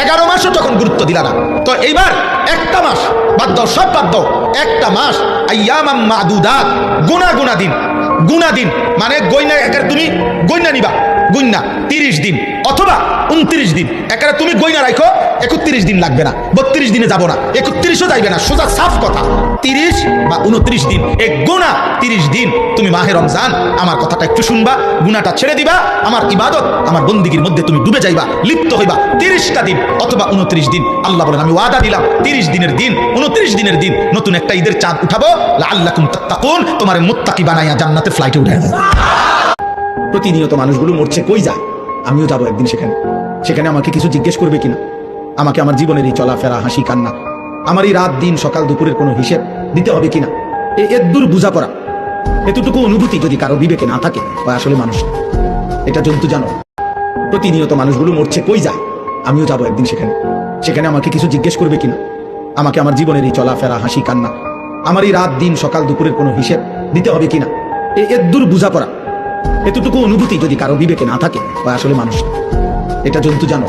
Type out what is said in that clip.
11 মাসও যখন গুরুত্ব দিলা না, তো এইবার একটা মাস বাদ দাও, সব বাদ দাও, একটা মাস আইয়ামাম মাদুদাত, গুনা দিন, গুনা দিন মানে গইনা একারে তুমি গইনা নিবা, গইনা 30 দিন অথবা 29 দিন, একারে তুমি গইনা রাখো 31 দিন লাগবে না, 32 দিনে যাব না, 31ও যাইবে না, সোজা সাফ কথা 30 বা 29 দিন, এই গুনা 30 দিন তুমি মাহে রমজান আমার কথাটা একটু শুনবা, গুনাটা ছেড়ে দিবা, আমার ইবাদত আমার বন্দিগির মধ্যে তুমি ডুবে যাইবা, লিপ্ত হইবা 30টা দিন অথবা 29 দিন। আল্লাহ বলেন আমি ওয়াদা দিলাম 30 দিনের দিন 29 দিনের দিন নতুন একটা ঈদের চাঁদ উঠাবো, লাআল্লাকুম তাত্তাকুন, তোমার মুত্তাকি বানাইয়া জান্নাতে ফ্লাইটে উঠাই দেব। প্রতিনিয়ত মানুষগুলো মরছে, কই যায়? আমিও যাবো একদিন সেখানে, সেখানে আমাকে কিছু জিজ্ঞেস করবে কিনা, আমাকে আমার জীবনের এই চলাফেরা হাসি কান্না, আমার এই রাত দিন সকাল দুপুরের কোনো হিসেব দিতে হবে কিনা, এর বোঝাপড়া এতটুকু অনুভূতি যদি কারো বিবেকে না থাকে, বা আসলে মানুষ এটা জন্তু জানো। প্রতিনিয়ত মানুষগুলো মরছে, কই যায়? আমিও যাবো একদিন সেখানে, সেখানে আমাকে কিছু জিজ্ঞেস করবে কিনা, আমাকে আমার জীবনের এই চলাফেরা হাসি কান্না, আমার এই রাত দিন সকাল দুপুরের কোনো হিসেব দিতে হবে কিনা, এর বোঝাপড়া এতটুকু অনুভূতি যদি কারো বিবেকে না থাকে, বা আসলে মানুষ এটা জন্তু জানো।